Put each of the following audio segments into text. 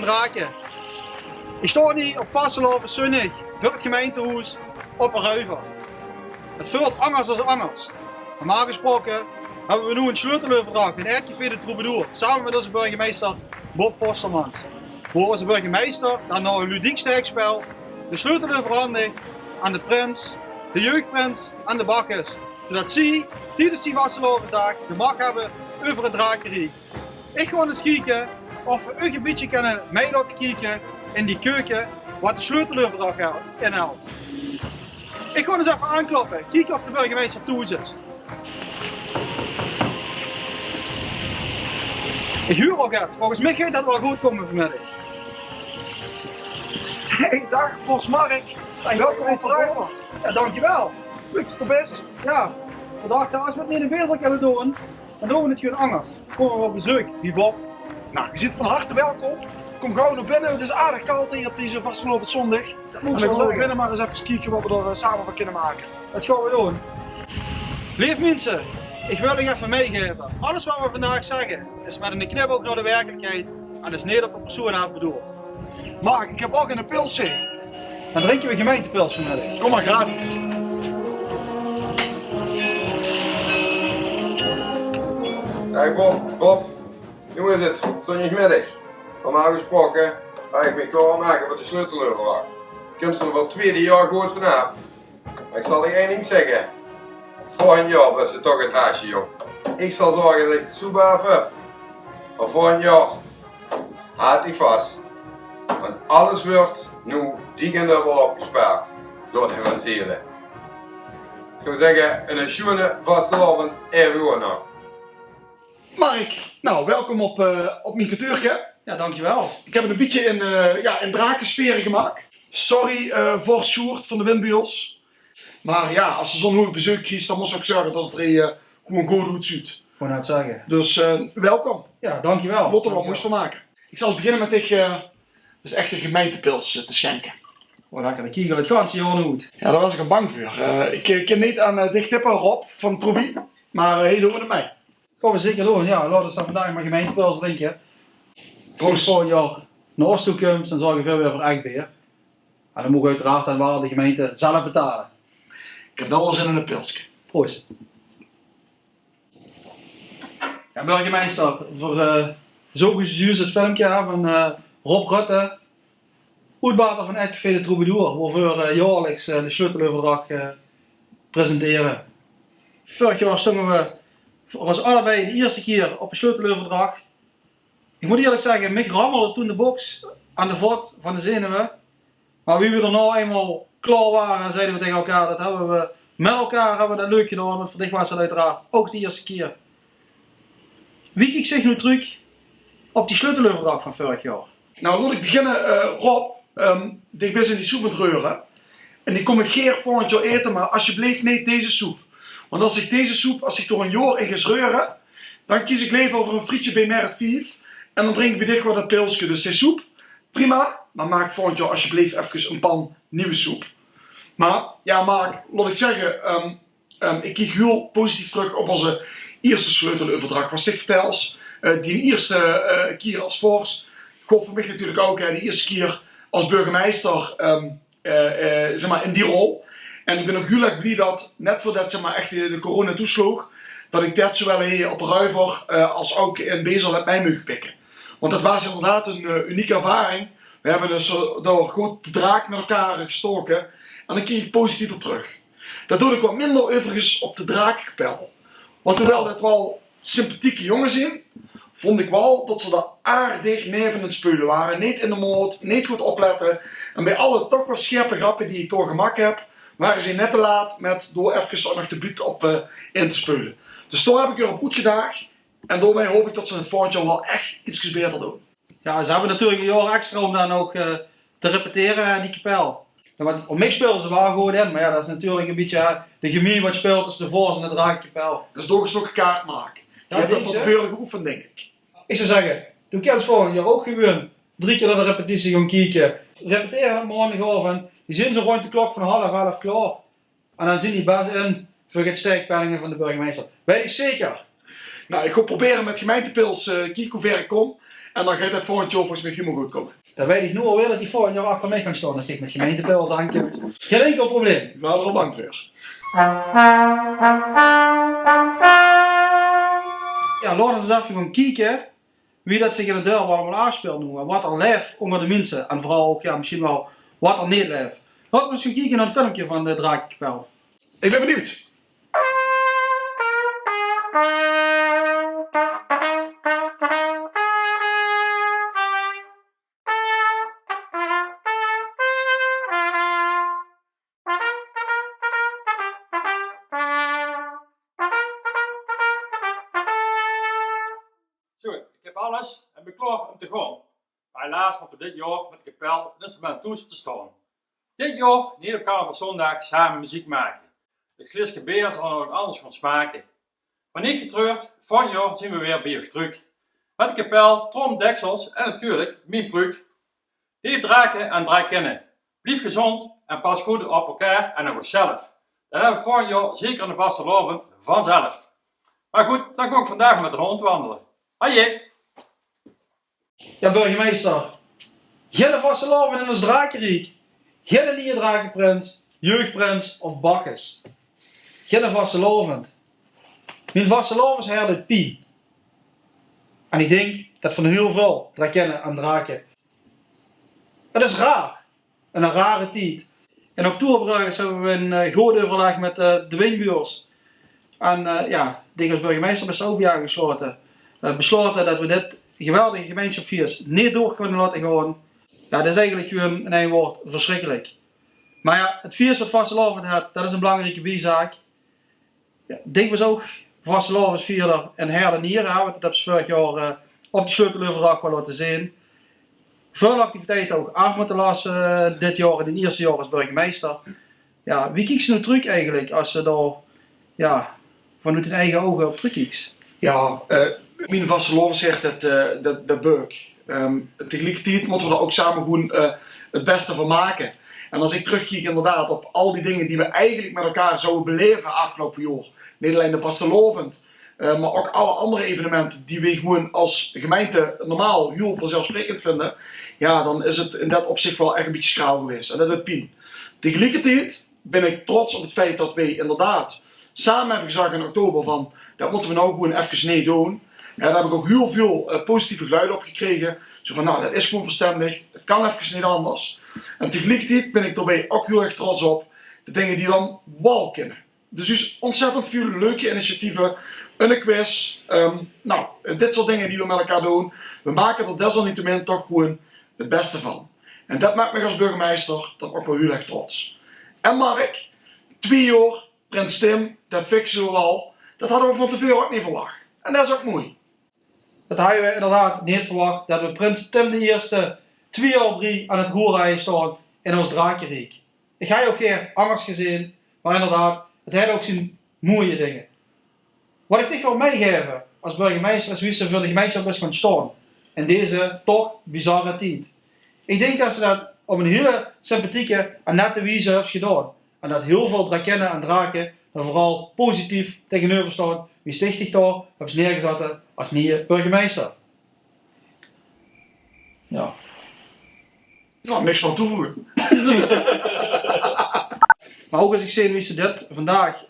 een draakje. Ik sta nu op Vasteloven zonnig voor het gemeentehuis op een ruiver. Het voelt angers als angers. Normaal gesproken hebben we nu een sleuteloverdracht in RTV de Troubadour samen met onze burgemeester Bob Forstermans. Waar onze burgemeester dan nog een ludiek steekspel de sleutel overhandigt aan de prins, de jeugdprins en de bakkers. Zodat zij tijdens die Vasteloverdag de macht hebben over het draakje. Ik ga eens kijken of we een gebiedje kunnen mee laten kijken in die keuken wat de sleuteloverdracht inhoudt. Ik ga eens even aankloppen, kijken of de burgemeester toe is. Ik huur ook het, volgens mij gaat dat wel goed komen vanmiddag. Hey, dag, Vos Mark. En welkom in Verruiver. Ja, dankjewel. Lukt het er best? Ja, vandaag als we het niet in Wezel kunnen doen, dan doen we het gewoon anders. Dan komen we op bezoek, die Bob. Nou, je zit van harte welkom. Kom gauw naar binnen, het is aardig koud hier op deze Vasteloven zondag. Dat En moet dan ik gaan we zeggen. binnen maar eens even kijken wat we er samen van kunnen maken. Dat gaan we doen. Lieve mensen, ik wil u even meegeven. Alles wat we vandaag zeggen is met een knipoog naar de werkelijkheid en is niet op een persoon bedoeld. Mark, ik heb ook een pilsje. Dan drinken we gemeentepils vanmiddag. Kom maar gratis. Hey Bob, hoe is het? Zondagmiddag. Normaal gesproken ga ik me klaarmaken voor de sleuteloverdracht. Ik heb ze er wel het tweede jaar goed vanaf. Maar ik zal je één ding zeggen. Volgend jaar was het toch het haasje, joh. Ik zal zorgen dat ik de soep af heb. Maar volgend jaar haat ik vast. Want alles wordt nu dik en dubbel opgespaard door de financieren. Ik zou zeggen, een schöne vastelavond even nog. Mark, nou welkom op mijn kantoortje. Ja, dankjewel. Ik heb het een beetje in drakensferen gemaakt. Sorry voor Sjoerd van de Windbuils. Maar ja, als de zo'n hoog bezoek kiest, dan moet ik zorgen dat het er gewoon goed ziet. Gewoon het zeggen. Dus welkom. Ja, dankjewel. Lotte wat moest van maken. Ik zal eens beginnen met dus echt een gemeentepils te schenken. Oh, lekker. Dan kiegel het ganse jaar goed. Ja, daar was ik een bang voor. Ik ken niet aan dichttippen Rob van Troebie, maar hey, doen we het mee. Gaan we zeker doen. Ja, laten we dan vandaag maar gemeentepils drinken. Als Proost. je volgend jaar naar Oost toe komt, dan zorgen we veel weer voor Eikbeer. En dan moet je uiteraard aan waar de gemeente zelf betalen. Ik heb dat wel zin in een pilsje. Proost. Ja, burgemeester, voor zo juist het filmpje van Rob Rutte, uitbater van RTV de Troubadour, waarvoor we jaarlijks de sleuteloverdracht presenteren. Vorig jaar stonden we voor ons allebei de eerste keer op een sleuteloverdracht. Ik moet eerlijk zeggen, Mick rammelde toen de box aan de voet van de zenuwen. Maar wie we er nou eenmaal klaar waren, zeiden we tegen elkaar, dat hebben we met elkaar hebben we dat leuk gedaan, want voor dich was dat uiteraard ook de eerste keer. Wie kijkt zich nu terug op die sleuteloverdracht van vorig jaar? Nou, laat ik beginnen, Rob. Ik ben in die soep met reuren. En die kom ik geer volgend jaar eten, maar alsjeblieft niet deze soep. Want als ik deze soep, als ik door een jaar in ga reuren, dan kies ik leven over een frietje bij Merit 5. En dan drink ik bij dicht wat dat pilsje. Dus die soep, prima. Maar maak volgend jaar alsjeblieft even een pan nieuwe soep. Maar, ja Mark, laat ik zeggen, ik kijk heel positief terug op onze eerste sleuteloverdracht. Wat ik vertel, die eerste keer als Fors, komt voor mij natuurlijk ook de eerste keer als burgemeester zeg maar in die rol. En ik ben ook heel erg blij dat, net voordat zeg maar, echt de corona toesloeg, dat ik dat zowel hier op Ruiver als ook in Bezel heb mee mogen pikken. Want dat was inderdaad een unieke ervaring. We hebben dus door goed de draak met elkaar gestoken en dan kijk ik positief op terug. Dat doe ik wat minder overigens op de Drakenkapel. Want hoewel het wel sympathieke jongens zijn, vond ik wel dat ze daar aardig neven het spelen waren. Niet in de moord, niet goed opletten. En bij alle toch wel scherpe grappen die ik door gemaakt heb, waren ze net te laat met door even nog de buurt op in te spelen. Dus daar heb ik weer op goed gedaagd. En daarmee hoop ik dat ze het volgend jaar wel echt iets beter doen. Ja, ze hebben natuurlijk een jaar extra om dan ook te repeteren, die kapel. Ja, want op mij speelden ze wel goed in, maar ja, dat is natuurlijk een beetje de chemie wat speelt tussen de Voors en de Drakenkapel. Dus doorgestoken kaart maken. Je hebt dat van tevoren geoefend, denk ik. Ik zou zeggen, doe kennis volgend jaar ook gewoon 3 keer naar de repetitie gaan kijken. Repeteren op maandagavond, die zijn zo rond de klok van 10:30 klaar. En dan zien die best in voor het steekpenningen van de burgemeester. Weet ik zeker. Nou, ik ga proberen met gemeentepils kijken hoe ver ik kom. En dan gaat het volgend jaar volgens mij helemaal goed komen. Dan weet ik nu alweer dat die volgend jaar achter mij kan staan als ik met gemeentepils aankom. Geen enkel probleem. Ik ben er al bang voor. Ja, laten we eens even gaan kijken wie dat zich in de deur allemaal afspeelt nu. En wat er leeft onder de mensen. En vooral ook ja, misschien wel wat er niet leeft. Laten we eens gaan kijken naar het filmpje van de Drakenkapel. Ik ben benieuwd. Zo, ik heb alles en ben klaar om te gaan. Maar helaas moeten we dit jaar met de kapel een instrument toe te staan. Dit jaar niet op carnavalszondag samen muziek maken. Het Gliske Beer zal nog anders gaan smaken. Maar niet getreurd, van jaar zien we weer bij terug. Met de kapel, Tom Deksels en natuurlijk mijn pruik. Lief draken en draakinnen. Blijf gezond en pas goed op elkaar en op onszelf. Dan hebben we volgend jaar zeker een vaste lovend vanzelf. Maar goed, dan ga ik vandaag met een hond wandelen. Hoi! Ja, burgemeester. Geen vaste loven in ons Drakenriek. Geen nieuwe Drakenprins, Jeugdprins of Bakkes. Geen vaste lovend. Mijn vaste loven is her uit Pie. En ik denk dat van heel veel drakennen en draken. Het is raar. En een rare tijd. In oktober hebben we een groot overleg met de windbuurs. En ja, ik als burgemeester ben ook bij aangesloten. Besloten dat we dit geweldige gemeenschapsfeest niet door kunnen laten gaan. Ja, dat is eigenlijk gewoon in één woord verschrikkelijk. Maar ja, het feest wat vastelavond had, dat is een belangrijke bijzaak. Ja, ik was ook vastelavondsvierder in Herdenieren, want dat hebben ze vorig jaar op de Sleuteleuverdag wel laten zien. Veel activiteiten ook af moeten lassen dit jaar in het eerste jaar als burgemeester. Ja, wie kijkt ze nou terug eigenlijk als ze daar ja, vanuit hun eigen ogen op terugkijkt? Ja, mijn vaste loven zegt dat beuk. Tegelijkertijd moeten we er ook samen gewoon het beste van maken. En als ik terugkijk inderdaad op al die dingen die we eigenlijk met elkaar zouden beleven afgelopen jaar. Niet alleen de vastelovend, maar ook alle andere evenementen die we gewoon als gemeente normaal heel vanzelfsprekend vinden. Ja, dan is het in dat opzicht wel echt een beetje schraal geweest. En dat is pijn. Tegelijkertijd ben ik trots op het feit dat wij inderdaad samen hebben gezegd in oktober van dat moeten we nou gewoon even niet doen. Ja, daar heb ik ook heel veel positieve geluiden op gekregen. Zo van nou, dat is gewoon verstandig. Het kan even niet anders. En tegelijkertijd ben ik daarbij ook heel erg trots op de dingen die dan wel kunnen. Dus is ontzettend veel leuke initiatieven. Een quiz. Nou, dit soort dingen die we met elkaar doen. We maken er desalniettemin toch gewoon het beste van. En dat maakt me als burgemeester dan ook wel heel erg trots. En Mark, 2 jaar, Prins Tim, dat fixen we wel. Dat hadden we van tevoren ook niet verwacht. En dat is ook mooi. Dat hadden we inderdaad niet verwacht, dat we Prins Tim de Eerste 2 jaar 3 aan het roerrijden staan in ons Drakenriek. Ik ga je ook keer anders gezien, maar inderdaad, het heeft ook zijn mooie dingen. Wat ik dit wil meegeven als burgemeester is wie ze voor de gemeenschap is gaan staan. In deze toch bizarre tijd. Ik denk dat ze dat op een hele sympathieke en nette wijze hebben gedaan. En dat heel veel drakennen en draken er vooral positief tegenover staan. Wie stichtig daar hebben ze neergezet als nieuwe burgemeester. Ja. Nou, niks meer toevoegen. Maar ook als ik zie wie ze dit vandaag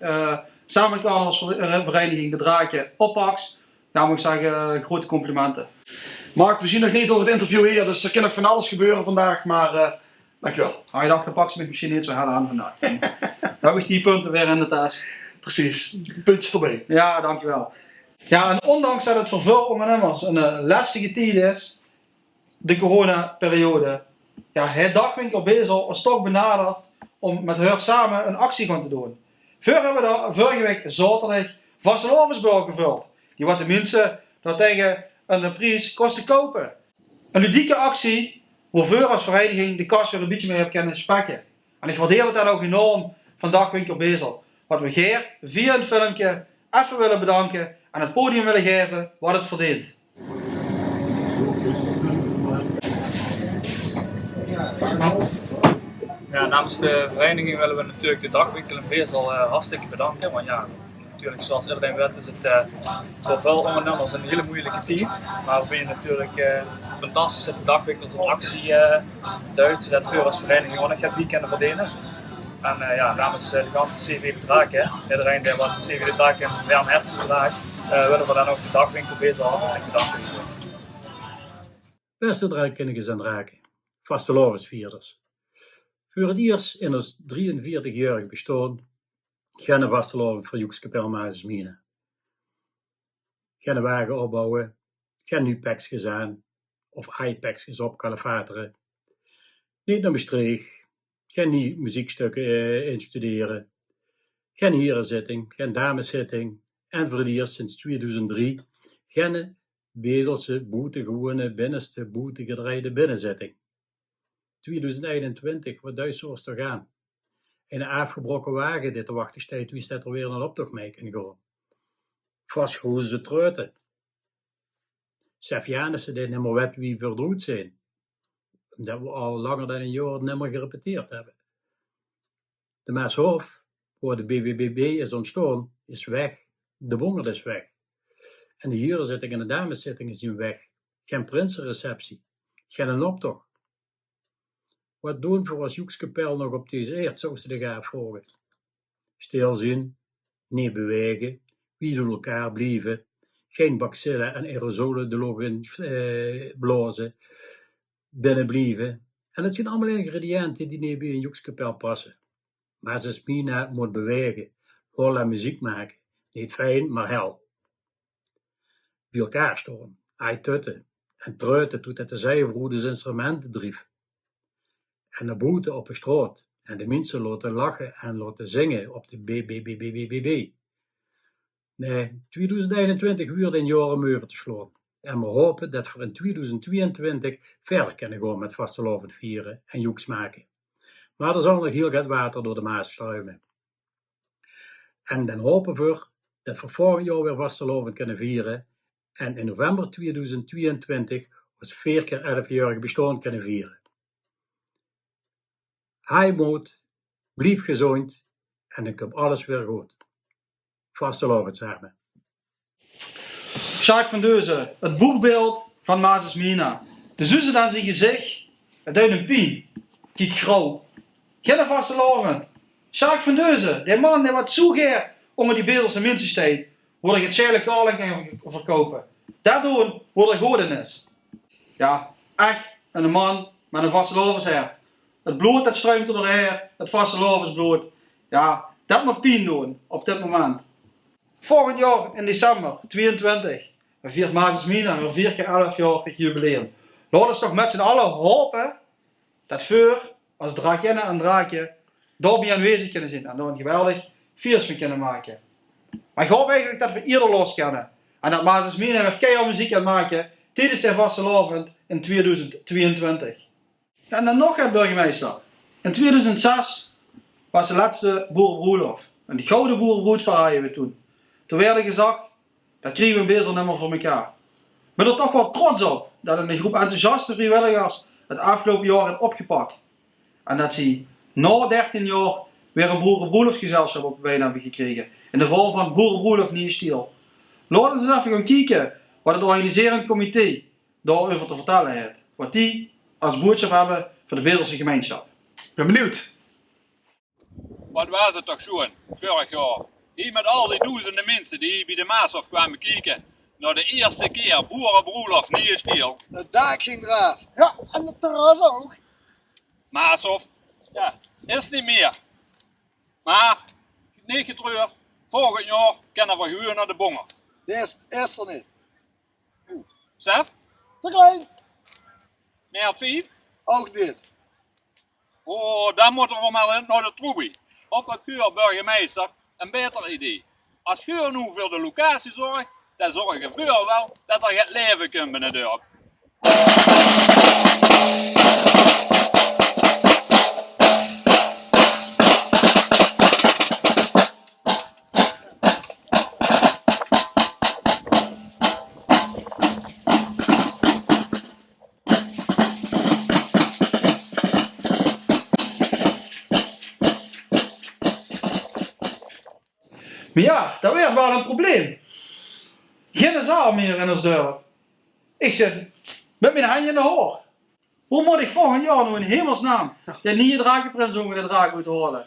samen met de carnavalsvereniging de Draken oppakt, dan moet ik zeggen grote complimenten. Mark, we zien nog niet door het interview hier, dus er kan ook van alles gebeuren vandaag, maar dankjewel. Hij dacht, dan pak ze me misschien niet zo hard aan vandaag. Dan heb ik die punten weer in de tas. Precies, puntjes erbij. Ja, dankjewel. Ja, en ondanks dat het voor veel ondernemers een lastige tijd is, de coronaperiode, ja, het Dagwinkel Bezel is toch benaderd om met haar samen een actie gaan te doen. Hebben we daar vorige week zaterdag vastelovensbal gevuld. Die wat de mensen daar tegen een prijs kosten kopen. Een ludieke actie waarvoor als vereniging de kast weer een beetje mee hebben kunnen spekken. En ik waardeer het dan ook enorm van Dagwinkel Bezel. Wat we Geer via een filmpje even willen bedanken en het podium willen geven wat het verdient. Ja, namens de vereniging willen we natuurlijk de Dagwinkel in Bezel hartstikke bedanken. Want ja, natuurlijk, zoals iedereen weet, is het voor veel ondernemers een hele moeilijke tijd. Maar we zijn natuurlijk fantastisch dat de dagweek tot een actie duidt, zodat veel als vereniging ook nog het weekend verdienen. En namens de ganse CW de Draken, iedereen die wat CW de Draken warm hartelijk vandaag, willen we dan ook de dagwinkel bezighouden en bedanken. Beste draakkundigen en draken, vastelovensvierders. Voor het eerst in ons 43-jarig bestaan geen vasteloven voor Joekskapel Mazesmine. Geen wagen opbouwen, geen nu peksjes aan of iPacksjes op kalefateren. Niet naar Maastricht, geen nieuwe muziekstukken instuderen, geen herenzitting, geen dameszitting en voor het eerst sinds 2003 geen Bezelse, boetegewone, binnenste, boetegedreide binnenzitting. 2021, wat Duitsers toch aan? In een afgebroken wagen dit te wachten staat, wie staat er weer een optocht mee kunnen gaan? Vastgehoesde treuten. Sefjanissen die niet meer weten wie verdroet zijn. Omdat we al langer dan een jaar niet meer gerepeteerd hebben. De Maashof, waar de BBBB is ontstaan, is weg. De Bonger is weg. En de herenzitting en de dameszittingen zijn weg. Geen prinsenreceptie. Geen een optocht. Wat doen voor als Joekskapel nog op deze eerd, zou ze de gaan vragen. Stilzien, niet bewegen, wie zullen elkaar blijven, geen bacillen en aerosolen de lucht in blazen, binnen blijven. En het zijn allemaal ingrediënten die niet bij een Joekskapel passen. Maar Mazesmine moet bewegen, hoor en muziek maken. Niet fijn, maar hel. Bij elkaar staan, tutten en treuten tot het de zijvroedes instrumenten drief. En naar buiten op de straat en de mensen laten lachen en laten zingen op de BBBBBB. Nee, 2021 wordt een jaar om over te slaan. En we hopen dat we in 2022 verder kunnen gaan met vastelovend vieren en joeks maken. Maar er zal nog heel wat water door de Maas struimen. En dan hopen we dat we volgend jaar weer vastelovend kunnen vieren en in november 2022 ons 4 keer 11-jarig bestaan kunnen vieren. Hij moet, blijf gezond en dan komt alles weer goed. Vastelovend samen. Sjaak van Deuzen, het boekbeeld van Mazesmine. De zussen aan zijn gezicht, het uit een pien. Kijk grauw. Geen vastelovend. Sjaak van Deuzen, die man die wat zo geer onder die Bezelse mensen steekt, wordt ik het zeile kaling gaan verkopen. Dat doen wordt er goed in is. Ja, echt een man met een vastelovensher. Het bloed dat stroomt door de heer, het vastelovensbloed. Ja, dat moet pijn doen op dit moment. Volgend jaar in december 22 viert Mazesmine een 4 keer 11-jarig jubileum. Laten we toch met z'n allen hopen dat voor als draakinnen en draakje daarbij aanwezig kunnen zijn en daar een geweldig feest van kunnen maken. Maar ik hoop eigenlijk dat we ieder los kunnen en dat Mazesmine weer keihard muziek kan maken tijdens zijn vastelovend in 2022. En dan nog het burgemeester. In 2006 was de laatste boerenbroelof. En die gouden boerenbroedsparade hebben we toen. Toen werd er gezegd, dat kregen we een beter nummer voor elkaar. Ik ben er toch wel trots op dat een groep enthousiaste vrijwilligers het afgelopen jaar heeft opgepakt. En dat ze na 13 jaar weer een boerenbroelofsgezelschap op de been hebben gekregen. In de vorm van Boerenbroelof Nieuwe Stiel. Laten we eens even gaan kijken wat het organiserend comité daarover te vertellen heeft. Wat die als boodschap hebben voor de Bezelse gemeenschap. Ik ben benieuwd. Wat was het toch zo'n vorig jaar? Hier met al die duizenden mensen die hier bij de Maashof kwamen kijken. Naar de eerste keer boerenbroelof Nieuwe Stiel. Het dak ging eraf. Ja, en het terras ook. Maashof, ja, is niet meer. Maar, niet getreurd, volgend jaar kunnen we gewoon naar de Bonger. De eerst van niet. Zelf? Te klein. Meer op 5? Ook dit. Oh, dan moeten we maar naar de Troebie. Of het keur burgemeester een beter idee. Als je nu voor de locatie zorgt, dan zorg je voor wel dat er het leven komt binnen de dorp. Maar ja, dat werd wel een probleem. Geen zaal meer in ons dorp. Ik zit met mijn handen in de hoor. Hoe moet ik volgend jaar nou in hemelsnaam de nieuwe drakenprins onder de draak moeten horen?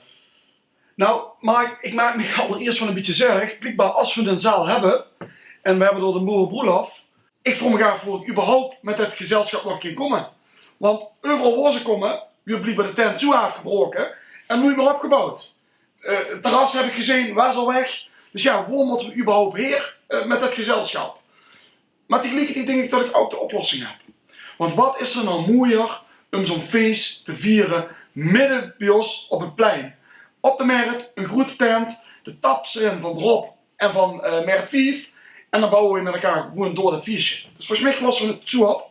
Nou, maar ik maak me allereerst wel een beetje zorgen. Blijkbaar als we een zaal hebben, en we hebben door de boerenbroelhof, ik vroeg me af voor ik überhaupt met het gezelschap nog kan komen. Want overal waar ze komen, weer blijkbaar de tent zo afgebroken en nooit meer opgebouwd. Het terras heb ik gezien, was al weg. Dus ja, waar moeten we überhaupt hier met het gezelschap? Maar tegelijkertijd denk ik dat ik ook de oplossing heb. Want wat is er nou mooier om zo'n feest te vieren midden bij ons op het plein? Op de markt, een grote tent, de taps erin van Rob en van Mert 5. En dan bouwen we met elkaar gewoon door dat feestje. Dus volgens mij lossen we het zo op.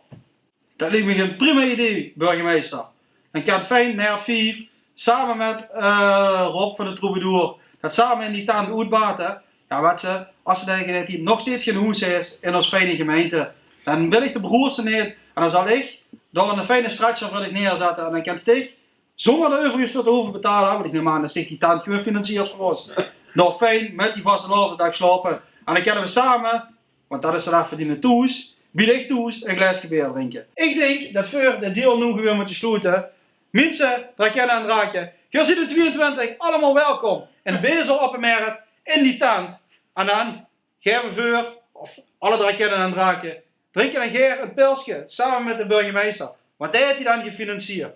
Dat lijkt me een prima idee, burgemeester. Dan kan fijn Mert 5 samen met Rob van de Troubadour dat samen in die tent uitbaten. Ja, wat ze, als ze denken dat die nog steeds geen hoes is in ons fijne gemeente, dan wil ik de broers er neer. En dan zal ik door een fijne stretcher voor ik neerzetten. En dan kan Stig, zonder de overigens voor te hoeven betalen, want ik neem aan dat Stig die tent gewoon financiert voor ons. Nog fijn met die vaste lovensdag slapen. En dan kunnen we samen, want dat is de dag verdienen toes, biedig toes een glaasje bier drinken. Ik denk dat voor de deal nu weer moet sluiten. Mensen, drakennen en draken, je ziet de 22 allemaal welkom. In Bezel op een merk, in die tent. En dan geven voor, of alle drakennen en draken, drinken dan geer een pilsje samen met de burgemeester. Want die heeft hij dan gefinancierd.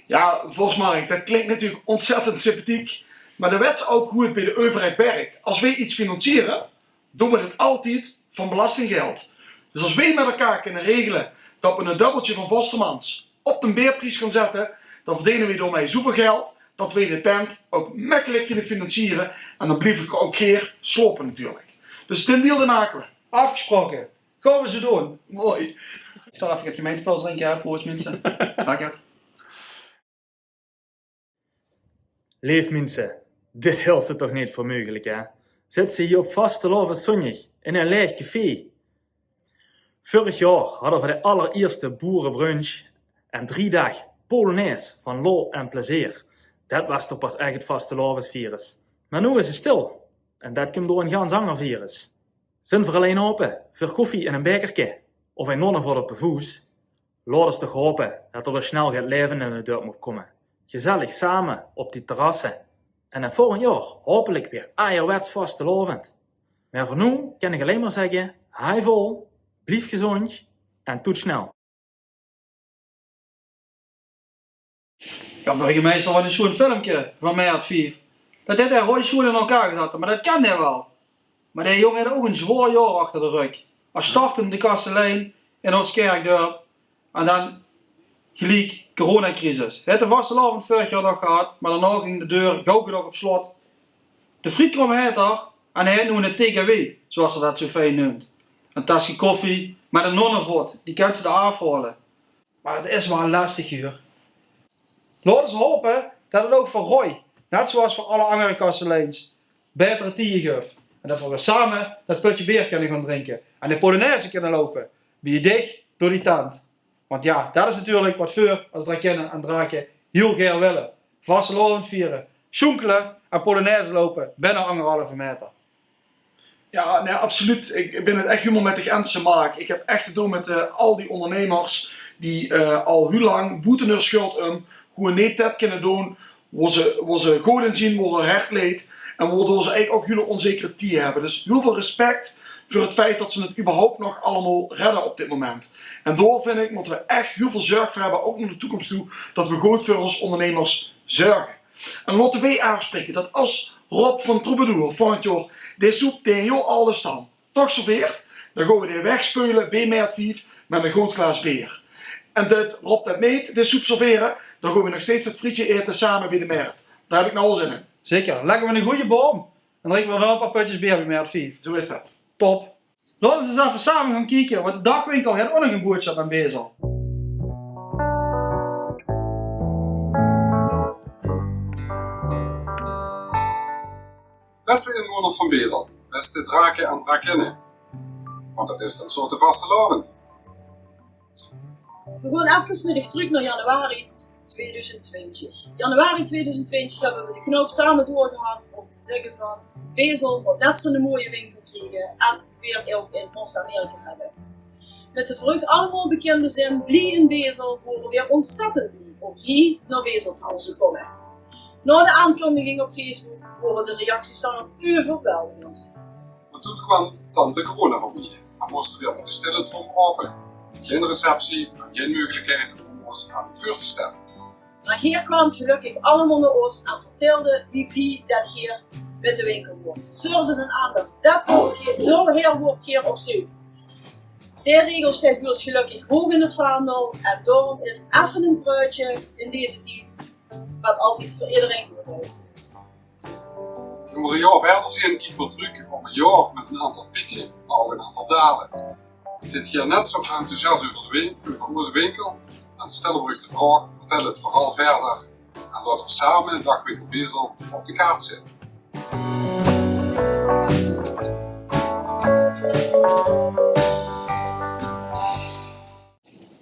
Ja, volgens mij, dat klinkt natuurlijk ontzettend sympathiek. Maar de wet is ook hoe het bij de overheid werkt. Als wij iets financieren, doen we het altijd van belastinggeld. Dus als wij met elkaar kunnen regelen dat we een dubbeltje van Vostermans op de beerprijs gaan zetten, dan verdienen we door mij zoveel geld dat wij de tent ook makkelijk kunnen financieren. En dan blijf ik ook keer slopen natuurlijk. Dus ten deel maken we. Afgesproken. Gaan we zo doen. Mooi. Ik zal even het gemeentepils drinken, proost mensen. Lekker. Leef mensen, dit hield ze toch niet voor mogelijk, hè? Zit ze hier op vastelovend zonnig in een leeg café. Vorig jaar hadden we de allereerste boerenbrunch en 3 dagen Polonaise van lol en plezier. Dat was toch pas echt het vastelovensvirus. Maar nu is het stil en dat komt door een gaan zangervirus. Zijn we alleen open voor koffie en een bekertje of een nonnen voor op de voes? Laat ons toch hopen dat er weer snel gaat leven in de dorp moet komen. Gezellig samen op die terrassen. En dan volgend jaar hopelijk weer ouderwets vastelovend. Maar voor nu kan ik alleen maar zeggen, hou vol, blijf gezond en tot snel. Ja, burgemeester, wat is zo'n filmpje van Mert 5. Dat dit er rode schoenen in elkaar gezet, maar dat kan hij wel. Maar die jongen had ook een zwaar jaar achter de rug. Als starten de kastelein in ons kerkdorp en dan gelijk coronacrisis. Hij had de vastelovend vorig jaar nog gehad, maar daarna ging de deur gauw genoeg op slot. De frietkrom heet er en hij had nu een TKW, zoals ze dat zo fijn noemt. Een tasje koffie met een nonnenvot, die kan ze er afhalen. Maar het is wel een lastig uur. Laten we hopen dat het ook voor Roy, net zoals voor alle andere kasteleins, betere tijden geeft. En dat we weer samen dat putje bier kunnen gaan drinken. En de Polonaise kunnen lopen. Wie dicht door die tent. Want ja, dat is natuurlijk wat voor als drakennen en draken heel graag willen. Vastelovend vieren, sjoenkelen en Polonaise lopen binnen 1,5 meter. Ja, nee, absoluut. Ik ben het echt helemaal met de grenzen maken. Ik heb echt te doen met al die ondernemers die al heel lang boeten hun schuld gewoon niet dat kunnen doen, waar ze goed in zien, waar er hart leed en waardoor ze eigenlijk ook hele onzekere tijd hebben. Dus heel veel respect voor het feit dat ze het überhaupt nog allemaal redden op dit moment. En door vind ik, moeten we echt heel veel zorg voor hebben, ook naar de toekomst toe, dat we goed voor ons ondernemers zorgen. En laten wij afspreken dat als Rob van Troubadour volgend jaar deze soep tegen jou alles dan toch serveert, dan gaan we die wegspeulen bij Mert 5 met een groot glas bier. En dat Rob dat niet, de soep serveren, dan gaan we nog steeds het frietje eten samen bij de Mert. Daar heb ik nou al zin in. Zeker, leggen we een goede boom. Dan drinken we nog een paar putjes bier bij Mert 5. Zo is dat. Top. Laten we eens even samen gaan kijken, want de dakwinkel heeft ook nog een boodschap aan Bezel. Beste inwoners van Bezel, beste draken en drakinnen, want het is tenslotte vastelovend. We gaan even middag terug naar januari 2020. Januari 2020 hebben we de knoop samen doorgehad om te zeggen van Bezel moet net zo'n mooie winkel krijgen als we weer ook in Oost-Amerika hebben. Met de voor u allemaal bekende zin blij in Bezel worden we weer ontzettend blij om hier naar Bezeltal te komen. Na de aankondiging op Facebook worden de reacties dan ook overweldigend. Maar toen kwam tante corona voorbij en moesten we weer met de stille trom open. Geen receptie en geen mogelijkheid om ons aan het vuur te stellen. Maar hier kwam gelukkig allemaal naar ons en vertelde wie blij dat hier met de winkel wordt. Service en aandacht, daar wordt hier op zoek. De regel staat bij ons gelukkig hoog in het vaandel en daarom is even een bruidje in deze tijd wat altijd voor iedereen goed uit. Nu we een jaar verder zien, kijken we terug op een jaar met een aantal pieken, maar ook een aantal dalen. Zit hier net zo enthousiast over onze winkel en stellen we de vraag, vertel het vooral verder en laten we samen Dagwinkel Bezel op de kaart zetten.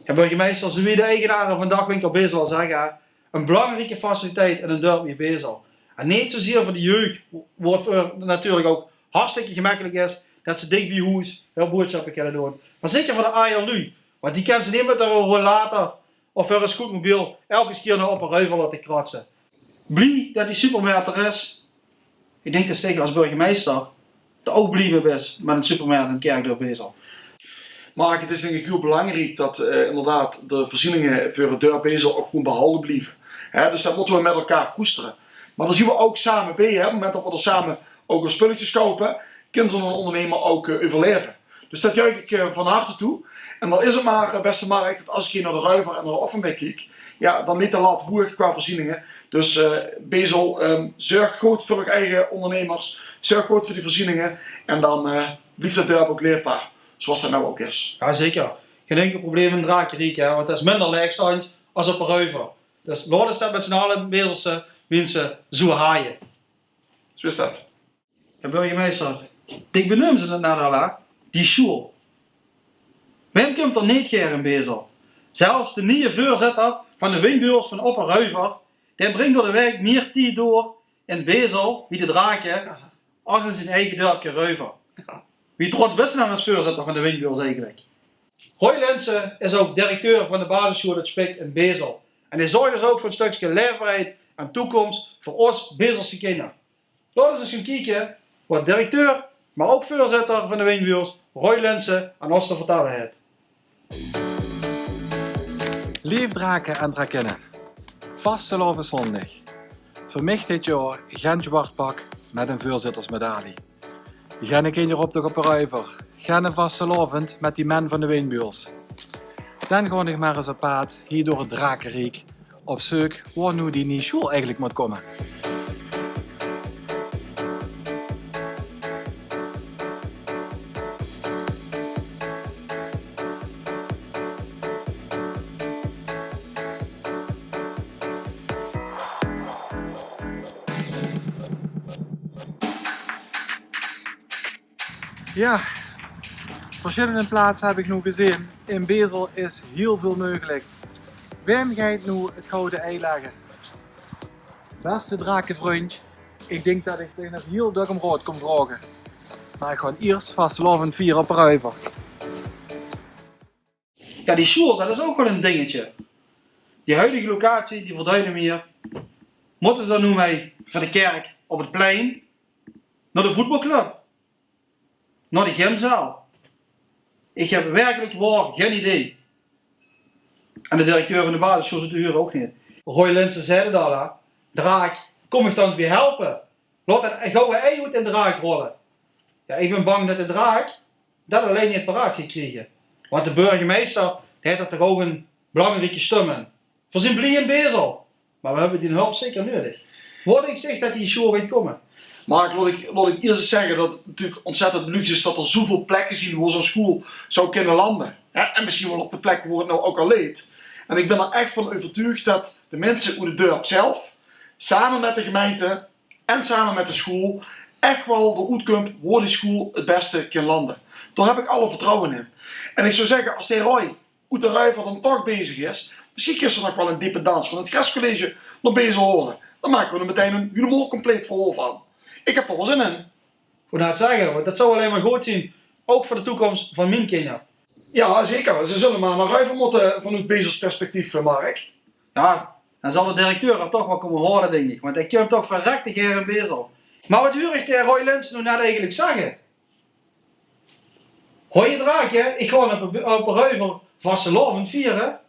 Ja, burgemeester, zoals de eigenaren van Dagwinkel Bezel al zeggen, een belangrijke faciliteit in een dorp wie Bezel. En niet zozeer voor de jeugd, wat het natuurlijk ook hartstikke gemakkelijk is dat ze dicht bij huis heel boodschappen kunnen doen. Maar zeker voor de ARLU, want die kunnen ze niet met een rollator of voor een scootmobiel elke keer naar op een ruivel laten kratsen. Blij dat die supermarkt er is. Ik denk dat zeker als burgemeester er ook blij mee is met een supermarkt in Kerkdorp Bezel. Maar het is denk ik heel belangrijk dat inderdaad de voorzieningen voor het dorp Bezel ook gewoon behouden blijven. Dus dat moeten we met elkaar koesteren. Maar dan zien we ook samen bij, op het moment dat we er samen ook spulletjes kopen, kan zo'n ondernemer ook overleven. Dus dat juich ik van harte toe. En dan is het maar, beste markt, dat als ik hier naar de Ruiver en naar de Offenbeek kijk, ja, dan niet te laat boeren qua voorzieningen. Dus Bezel, zorg goed voor uw eigen ondernemers, zorg goed voor die voorzieningen en dan blijft het dorp ook leefbaar, zoals dat nou ook is. Ja, zeker. Geen enkel probleem in Drakenriek, want dat is minder leegstand als op een Ruiver. Dus laten we met z'n allen Bezelse mensen zo haaien. Zo is dat. Ja, burgemeester, ik benoem ze het net al, die school. Wem komt er niet keer in Bezel? Zelfs de nieuwe voorzitter van de windbeurs van Opperruiver, die brengt door de week meer tijd door in Bezel, wie de Draken, als in zijn eigen dorpje Ruiver. Wie trots best naam als voorzitter van de windbeurs eigenlijk. Roy Linsen is ook directeur van de basisschool Het Spik in Bezel. En hij zorgt dus ook voor een stukje leefbaarheid en toekomst voor ons Bezelse kinderen. Laten we eens gaan kijken wat directeur, maar ook voorzitter van de windbeurs, Roy Linsen, aan ons te vertellen heeft. Lief draken en drakinnen, vastelovende zondag. Voor mij dit jaar geen zwart pak met een voorzittersmedaille. Geen kinderoptocht op een ruiver, geen vastelovend met die man van de windbeurs. Dan ga ik maar eens op pad hier door het Drakenriek op zoek waar nu die nieuwe school eigenlijk moet komen. Ja, verschillende plaatsen heb ik nu gezien. In Bezel is heel veel mogelijk. Wem gaat nu het gouden ei leggen? Beste drakenvriend, ik denk dat ik tegen nog heel dik om rood kom vragen. Maar ik ga eerst vastelovend vieren op Ruiver. Ja, die school, dat is ook wel een dingetje. Die huidige locatie, die verduinen hier. Moeten ze daar nu mee voor de kerk op het plein? Naar de voetbalclub? Naar de gymzaal? Ik heb werkelijk waar geen idee. En de directeur van de basisschool zit de huur ook niet. Roy Linsen zei het al, Draak, kom ik dan weer helpen? Laat het gouden ei uit in de draak rollen. Ja, ik ben bang dat de draak dat alleen niet paraat gaat krijgen. Want de burgemeester heeft er toch ook een belangrijke stem in. Voor zijn blie in Bezel. Maar we hebben die hulp zeker nodig. Word ik zeg dat die show gaat komen? Maar laat ik eerst eens zeggen dat het natuurlijk ontzettend luxe is dat er zoveel plekken zijn waar zo'n school zou kunnen landen. En misschien wel op de plek waar het nou ook al leed. En ik ben er echt van overtuigd dat de mensen uit de dorp zelf, samen met de gemeente en samen met de school, echt wel de uitkomt waar die school het beste kan landen. Daar heb ik alle vertrouwen in. En ik zou zeggen, als de Roy uit de Ruiver dan toch bezig is, Misschien gisteren nog wel een diepe dans van het Grascollege naar Bezel horen. Dan maken we er meteen een helemaal compleet verhaal van. Ik heb er wel zin in. Hoe nou het zeggen, want dat zou alleen maar goed zien. Ook voor de toekomst van mijn kinderen. Ja, zeker. Ze zullen maar naar Ruiven moeten vanuit Bezels perspectief, Mark. Ja, dan zal de directeur er toch wel komen horen, denk ik. Want hij komt toch verrekte keer in Bezel. Maar wat huur ik de Roy Lens nu net eigenlijk zeggen? Hoi je draakje, ik ga op een Ruiver vastelovend vieren.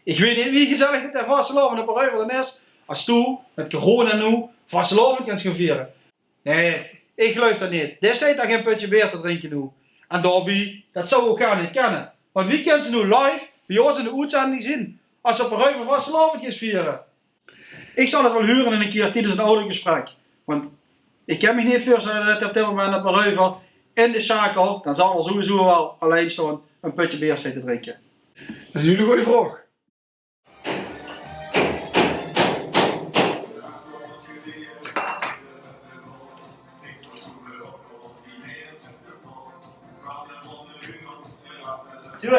Ik weet niet wie gezellig het vastelovend op een Ruiver dan is. Als toe, met corona nu, vastelovend kan gaan vieren. Nee, ik geloof dat niet. Destijds daar geen putje beer te drinken nu. En daarbij, dat zou ik ook niet kennen. Want wie kent ze nu live bij ons in de uitzending zien? Als ze op een Ruiver vastelovend gaan vieren. Ik zal het wel huren in een keer tijdens een audiogesprek. Want ik kan me niet voorstellen dat op dit moment op een Ruiver in de schakel, dan zal er sowieso wel alleen staan een putje beer te drinken. Dat is nu een goede vraag. Zo,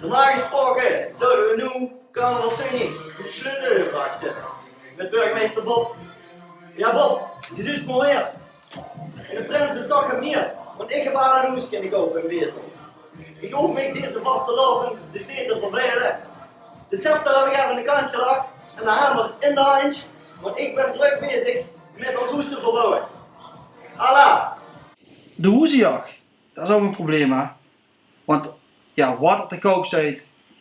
normaal gesproken zouden we nu carnaval zingen in de sleutelvraag zitten. Met burgemeester Bob. Ja Bob, je ziet me weer. En de prins is toch hem hier, want ik heb al een hoes kunnen kopen in Bezel. Ik hoef mij deze vaste loven de steen te vervelen. De scepter heb ik even aan de kant gelegd en de hamer in de hand, want ik ben druk bezig met ons hoes te verbouwen. Allah! De hoezenjacht, dat is ook een probleem hè. Want ja, water te koop staat,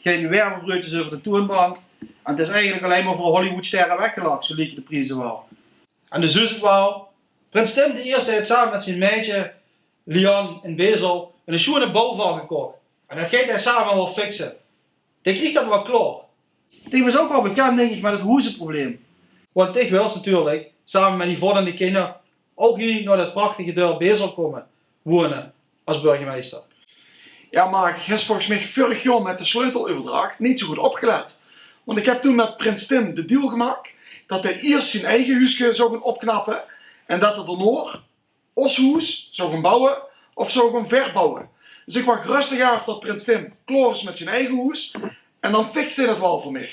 geen wervelbroodjes over de toonbank. En het is eigenlijk alleen maar voor Hollywoodsterren weggelakt, zo liep de prijzen wel. En de zus het wel. Prins Tim de Eerste heeft samen met zijn meisje Lian in Bezel een schone bouwval gekocht. En dat gaat hij samen wel fixen. Die kreeg dat wel klaar. Die was ook wel bekend denk ik met het hoezenprobleem. Want ik wil natuurlijk, samen met die volgende kinderen, ook hier naar dat prachtige dorp Bezel komen wonen als burgemeester. Ja, maar ik heb volgens mij vorig jaar met de sleuteloverdracht niet zo goed opgelet. Want ik heb toen met Prins Tim de deal gemaakt dat hij eerst zijn eigen huisje zou gaan opknappen en dat hij daarna ons huis zou gaan bouwen of zou gaan verbouwen. Dus ik wacht rustig af tot Prins Tim klaar is met zijn eigen huis en dan fixt hij dat wel voor mij.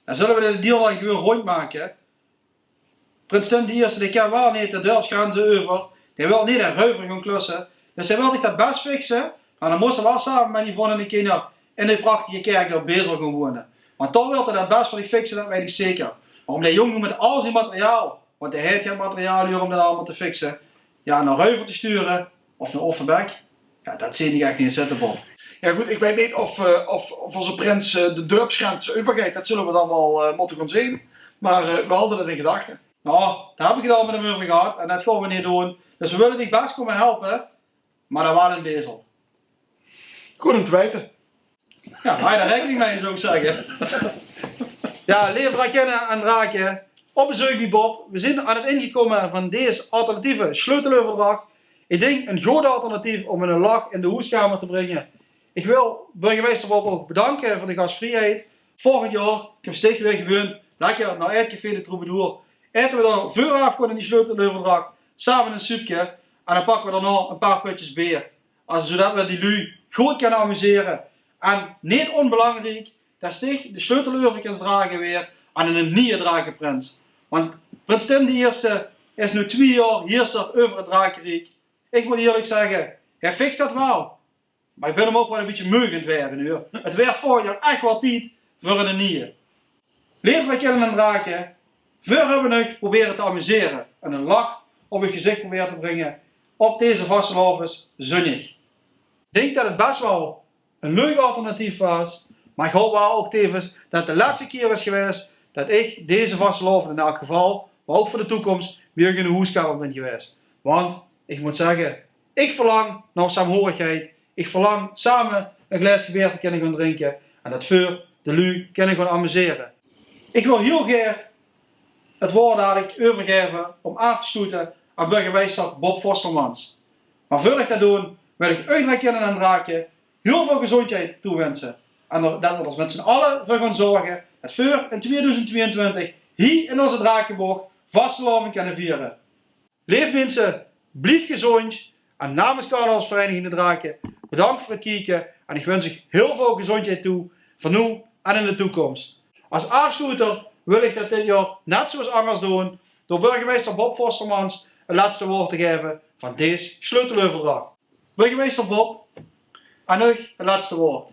Dan zullen we de deal dan gewoon rondmaken. Prins Tim de Eerste, die kan wel niet de dorpsgrenzen over. Die wil niet een Ruiver gaan klussen. Dus hij wil dat best fixen. Maar dan moesten we wel samen met die volgende kinderen in die prachtige kerk op Bezel gaan wonen. Want dan wil hij dat best voor die fixen, dat weet ik zeker. Maar om die jongen met al zijn materiaal, want hij heeft geen materiaal hier om dat allemaal te fixen, ja, naar Ruiver te sturen of naar Offenbek, ja, dat zie ik echt niet zitten, Bob. Ja goed, ik weet niet of onze prins de dorpsgrens overgaat, dat zullen we dan wel moeten gaan zien. Maar we hadden dat in gedachten. Nou, daar heb ik het al met hem over gehad en dat gaan we niet doen. Dus we willen die best komen helpen, maar dan wel in Bezel. Goed om te weten. Ja, hou je daar rekening mee zou ik zeggen. Ja, lieve drakinnen en draken, op bezoek bij Bob. We zijn aan het ingekomen van deze alternatieve sleuteloverdracht. Ik denk een goed alternatief om een lach in de hoeskamer te brengen. Ik wil burgemeester Bob ook bedanken voor de gastvrijheid. Volgend jaar, ik heb steeds weer gewoon lekker naar het café de Troubadour. Eten we dan vooraf in die sleuteloverdracht, samen een soepje. En dan pakken we daarna een paar putjes beer. Zodat we die lui goed kunnen amuseren. En niet onbelangrijk, dat sticht de sleuteloverkens dragen weer aan een nieuwe drakenprins. Want Prins Tim de Eerste is nu 2 jaar heerser over het drakenrijk. Ik moet eerlijk zeggen, hij fixt dat wel. Maar ik ben hem ook wel een beetje meugend werden nu. Het werd vorig jaar echt wel tijd voor een nieuwe. Lieve drakinnen en draken, voor hebben we nog proberen te amuseren. En een lach op het gezicht proberen te brengen op deze vastelovens zonnig. Ik denk dat het best wel een leuk alternatief was, maar ik hoop wel ook tevens dat het de laatste keer is geweest dat ik deze vasteloven in elk geval, maar ook voor de toekomst, weer in de hoeskamer ben geweest. Want, ik moet zeggen, ik verlang naar saamhorigheid, ik verlang samen een glaasje bier te kunnen gaan drinken en dat voor de lui kunnen gaan amuseren. Ik wil heel graag het woord dadelijk overgeven om af te sluiten aan burgemeester Bob Vostermans. Maar voor ik dat doe, wil ik u drakinnen en draken heel veel gezondheid toewensen. En dat we er met z'n allen voor gaan zorgen dat voor in 2022 hier in onze Drakenborg vastelovend kunnen vieren. Leef mensen, blijf gezond. En namens Carnavalsvereniging de Draken, bedankt voor het kijken. En ik wens u heel veel gezondheid toe. Van nu en in de toekomst. Als afsluiter wil ik dat dit jaar net zoals anders doen door burgemeester Bob Forstermans het laatste woord te geven van deze sleuteloverdracht. Burgemeester Bob, aan u het laatste woord.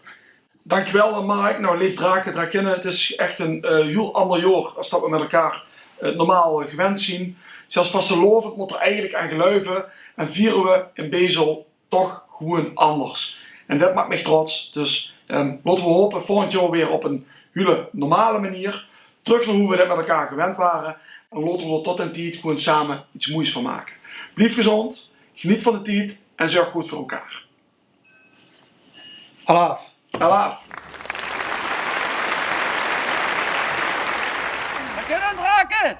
Dankjewel Mark. Nou, lief draken, het is echt een heel ander jaar als dat we met elkaar normaal gewend zien. Zelfs vastelovend moet er eigenlijk aan geluiven en vieren we in Bezel toch gewoon anders. En dat maakt mij trots. Dus laten we hopen volgend jaar weer op een hele normale manier terug naar hoe we dit met elkaar gewend waren. En laten we er tot en tijd gewoon samen iets moois van maken. Blijf gezond, geniet van de tijd en zorg goed voor elkaar. Alaaf. Alaaf. Draken, draken!